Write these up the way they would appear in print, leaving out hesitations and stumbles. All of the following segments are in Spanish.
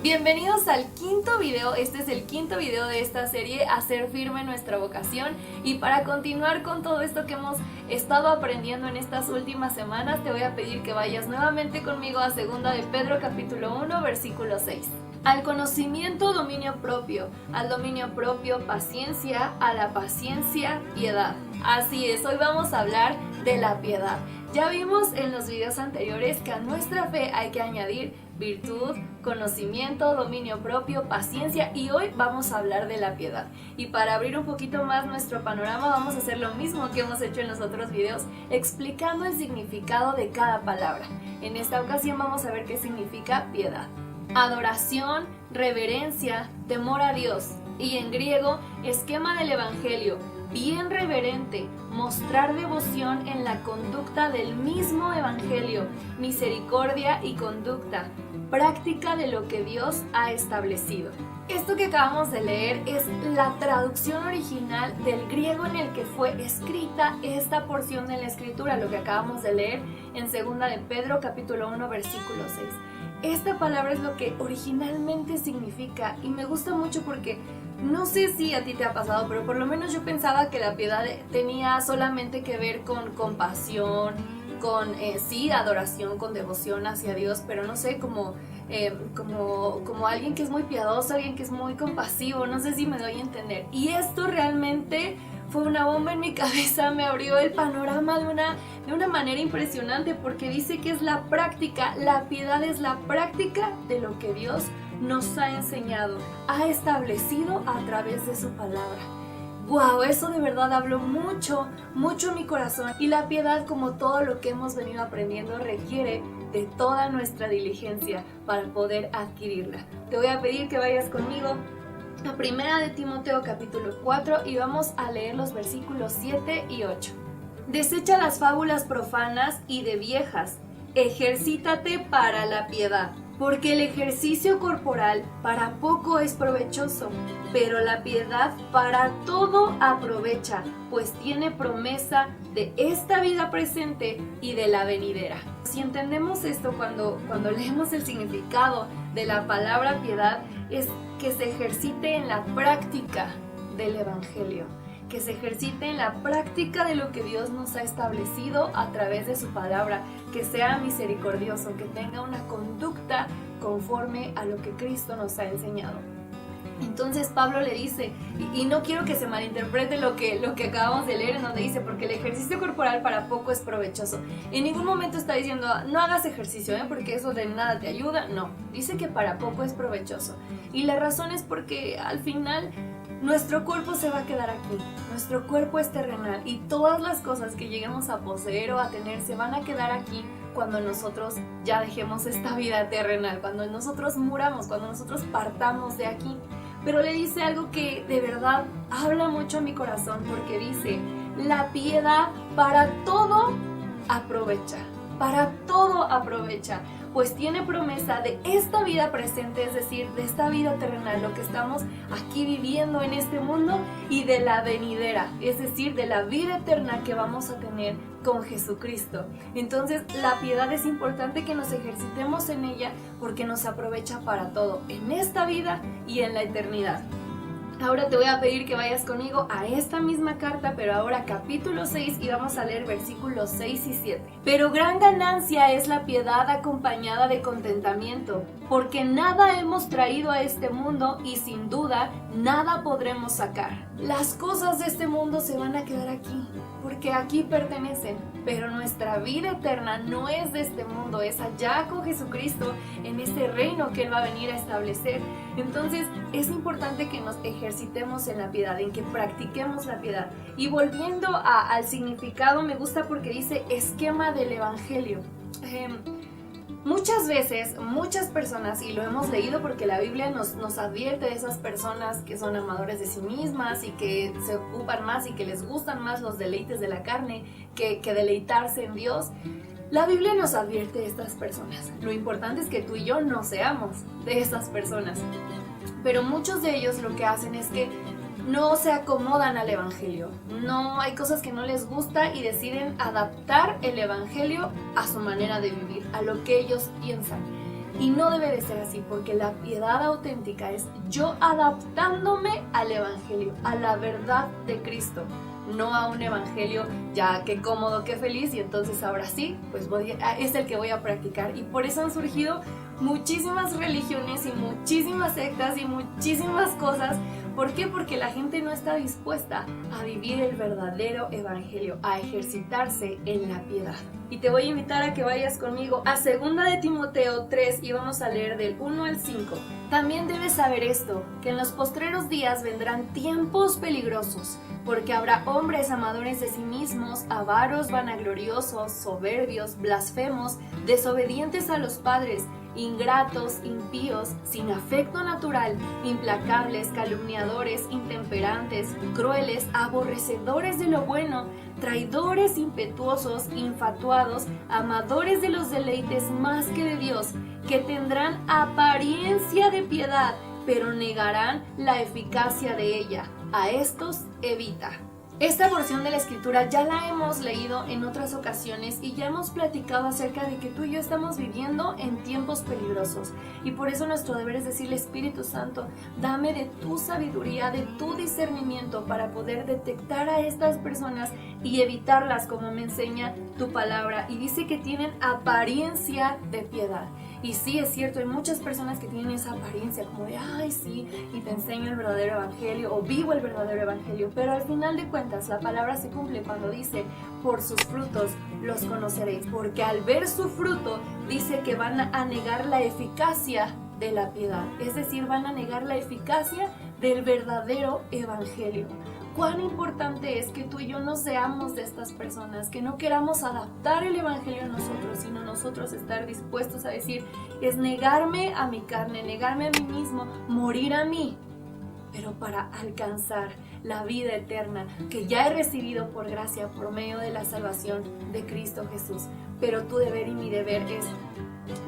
Bienvenidos al quinto video. Este es el quinto video de esta serie, Hacer firme nuestra vocación. Y para continuar con todo esto que hemos estado aprendiendo en estas últimas semanas, te voy a pedir que vayas nuevamente conmigo a 2 de Pedro capítulo 1 versículo 6. Al conocimiento, dominio propio; al dominio propio, paciencia; a la paciencia, piedad. Así es, hoy vamos a hablar de la piedad. Ya vimos en los videos anteriores que a nuestra fe hay que añadir virtud, conocimiento, dominio propio, paciencia, y hoy vamos a hablar de la piedad. Y para abrir un poquito más nuestro panorama, vamos a hacer lo mismo que hemos hecho en los otros videos, explicando el significado de cada palabra. En esta ocasión vamos a ver qué significa piedad. Adoración, reverencia, temor a Dios. Y en griego, esquema del evangelio, bien reverente, mostrar devoción en la conducta del mismo evangelio, misericordia y conducta, práctica de lo que Dios ha establecido. Esto que acabamos de leer es la traducción original del griego en el que fue escrita esta porción de la escritura, lo que acabamos de leer en 2 de Pedro capítulo 1 versículo 6. Esta palabra es lo que originalmente significa y me gusta mucho porque no sé si a ti te ha pasado, pero por lo menos yo pensaba que la piedad tenía solamente que ver con compasión, con sí, adoración, con devoción hacia Dios, pero no sé, como alguien que es muy piadoso, alguien que es muy compasivo, no sé si me doy a entender. Y esto realmente fue una bomba en mi cabeza, me abrió el panorama de una manera impresionante, porque dice que es la práctica, la piedad es la práctica de lo que Dios nos ha enseñado, ha establecido a través de su palabra. ¡Wow! Eso de verdad habló mucho, mucho en mi corazón. Y la piedad, como todo lo que hemos venido aprendiendo, requiere de toda nuestra diligencia para poder adquirirla. Te voy a pedir que vayas conmigo a 1 de Timoteo capítulo 4 y vamos a leer los versículos 7 y 8. Desecha las fábulas profanas y de viejas, ejercítate para la piedad. Porque el ejercicio corporal para poco es provechoso, pero la piedad para todo aprovecha, pues tiene promesa de esta vida presente y de la venidera. Si entendemos esto cuando leemos el significado de la palabra piedad, es que se ejercite en la práctica del evangelio, que se ejercite en la práctica de lo que Dios nos ha establecido a través de su palabra, que sea misericordioso, que tenga una conducta conforme a lo que Cristo nos ha enseñado. Entonces Pablo le dice, y no quiero que se malinterprete lo que acabamos de leer, en donde dice, porque el ejercicio corporal para poco es provechoso. En ningún momento está diciendo, no hagas ejercicio, porque eso de nada te ayuda. No, dice que para poco es provechoso. Y la razón es porque al final nuestro cuerpo se va a quedar aquí, nuestro cuerpo es terrenal y todas las cosas que lleguemos a poseer o a tener se van a quedar aquí cuando nosotros ya dejemos esta vida terrenal, cuando nosotros muramos, cuando nosotros partamos de aquí. Pero le dice algo que de verdad habla mucho a mi corazón, porque dice, la piedad para todo aprovecha, pues tiene promesa de esta vida presente, es decir, de esta vida terrenal, lo que estamos aquí viviendo en este mundo, y de la venidera, es decir, de la vida eterna que vamos a tener con Jesucristo. Entonces, la piedad es importante que nos ejercitemos en ella porque nos aprovecha para todo, en esta vida y en la eternidad. Ahora te voy a pedir que vayas conmigo a esta misma carta, pero ahora capítulo 6, y vamos a leer versículos 6 y 7. Pero gran ganancia es la piedad acompañada de contentamiento, porque nada hemos traído a este mundo y sin duda nada podremos sacar. Las cosas de este mundo se van a quedar aquí, porque aquí pertenecen, pero nuestra vida eterna no es de este mundo, es allá con Jesucristo, en ese reino que Él va a venir a establecer. Entonces es importante que nos ejercitemos en la piedad, en que practiquemos la piedad. Y volviendo al significado, me gusta porque dice esquema del evangelio. Muchas veces, muchas personas, y lo hemos leído porque la Biblia nos advierte de esas personas que son amadores de sí mismas y que se ocupan más y que les gustan más los deleites de la carne que deleitarse en Dios. La Biblia nos advierte de estas personas. Lo importante es que tú y yo no seamos de esas personas. Pero muchos de ellos lo que hacen es que no se acomodan al evangelio. No, hay cosas que no les gusta y deciden adaptar el evangelio a su manera de vivir, a lo que ellos piensan. Y no debe de ser así, porque la piedad auténtica es yo adaptándome al evangelio, a la verdad de Cristo, no a un evangelio ya qué cómodo, qué feliz, y entonces ahora sí, pues es el que voy a practicar. Y por eso han surgido muchísimas religiones y muchísimas sectas y muchísimas cosas. ¿Por qué? Porque la gente no está dispuesta a vivir el verdadero evangelio, a ejercitarse en la piedad. Y te voy a invitar a que vayas conmigo a 2 de Timoteo 3 y vamos a leer del 1 al 5. También debes saber esto, que en los postreros días vendrán tiempos peligrosos, porque habrá hombres amadores de sí mismos, avaros, vanagloriosos, soberbios, blasfemos, desobedientes a los padres, ingratos, impíos, sin afecto natural, implacables, calumniadores, intemperantes, crueles, aborrecedores de lo bueno, traidores, impetuosos, infatuados, amadores de los deleites más que de Dios, que tendrán apariencia de piedad, pero negarán la eficacia de ella. A estos evita. Esta porción de la escritura ya la hemos leído en otras ocasiones y ya hemos platicado acerca de que tú y yo estamos viviendo en tiempos peligrosos, y por eso nuestro deber es decirle: Espíritu Santo, dame de tu sabiduría, de tu discernimiento para poder detectar a estas personas y evitarlas, como me enseña tu palabra. Y dice que tienen apariencia de piedad. Y sí, es cierto, hay muchas personas que tienen esa apariencia como de ay sí, y te enseño el verdadero evangelio o vivo el verdadero evangelio, pero al final de cuentas la palabra se cumple cuando dice: por sus frutos los conoceréis, porque al ver su fruto dice que van a negar la eficacia de la piedad, es decir, van a negar la eficacia del verdadero evangelio. Cuán importante es que tú y yo no seamos de estas personas, que no queramos adaptar el evangelio a nosotros, sino nosotros estar dispuestos a decir: es negarme a mi carne, negarme a mí mismo, morir a mí, pero para alcanzar la vida eterna que ya he recibido por gracia, por medio de la salvación de Cristo Jesús. Pero tu deber y mi deber es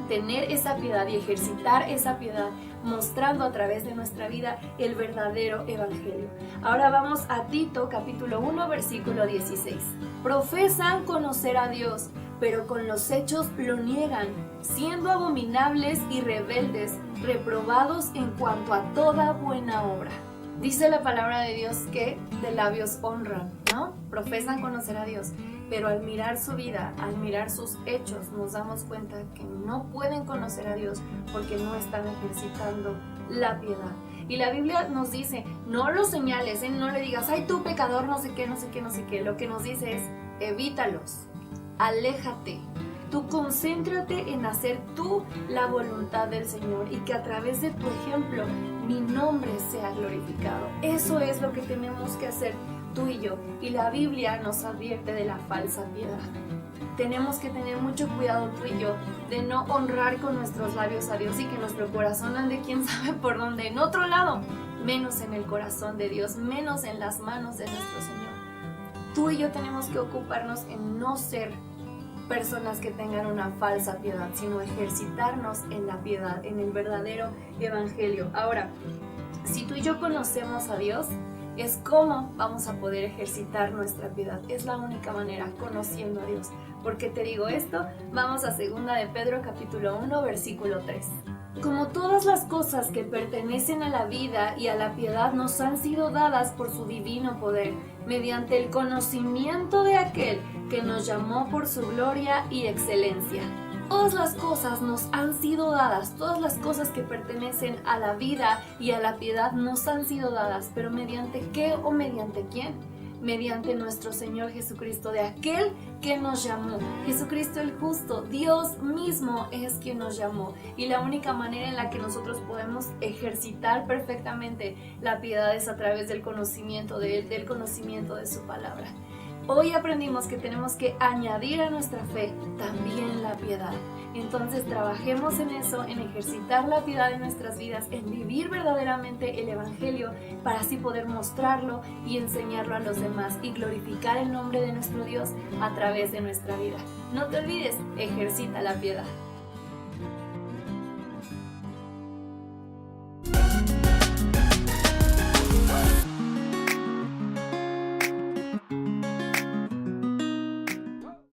tener esa piedad y ejercitar esa piedad, mostrando a través de nuestra vida el verdadero evangelio. Ahora vamos a Tito capítulo 1 versículo 16. Profesan conocer a Dios, pero con los hechos lo niegan, siendo abominables y rebeldes, reprobados en cuanto a toda buena obra. Dice la palabra de Dios que de labios honran, ¿no? Profesan conocer a Dios, pero al mirar su vida, al mirar sus hechos, nos damos cuenta que no pueden conocer a Dios porque no están ejercitando la piedad. Y la Biblia nos dice: no los señales, no le digas ay tú pecador, no sé qué, no sé qué, no sé qué. Lo que nos dice es: evítalos, aléjate. Tú concéntrate en hacer tú la voluntad del Señor, y que a través de tu ejemplo mi nombre sea glorificado. Eso es lo que tenemos que hacer tú y yo. Y la Biblia nos advierte de la falsa piedad. Tenemos que tener mucho cuidado tú y yo de no honrar con nuestros labios a Dios y que nuestro corazón ande quién sabe por dónde, en otro lado, menos en el corazón de Dios, menos en las manos de nuestro Señor. Tú y yo tenemos que ocuparnos en no ser personas que tengan una falsa piedad, sino ejercitarnos en la piedad, en el verdadero evangelio. Ahora, si tú y yo conocemos a Dios, es cómo vamos a poder ejercitar nuestra piedad. Es la única manera, conociendo a Dios. ¿Por qué te digo esto? Vamos a 2 de Pedro capítulo 1 versículo 3. Como todas las cosas que pertenecen a la vida y a la piedad nos han sido dadas por su divino poder, mediante el conocimiento de aquel que nos llamó por su gloria y excelencia. Todas las cosas nos han sido dadas, todas las cosas que pertenecen a la vida y a la piedad nos han sido dadas, pero ¿mediante qué o mediante quién? Mediante nuestro Señor Jesucristo, de aquel que nos llamó. Jesucristo el justo, Dios mismo es quien nos llamó, y la única manera en la que nosotros podemos ejercitar perfectamente la piedad es a través del conocimiento de Él, del conocimiento de su palabra. Hoy aprendimos que tenemos que añadir a nuestra fe también la piedad. Entonces trabajemos en eso, en ejercitar la piedad en nuestras vidas, en vivir verdaderamente el evangelio para así poder mostrarlo y enseñarlo a los demás y glorificar el nombre de nuestro Dios a través de nuestra vida. No te olvides, ejercita la piedad.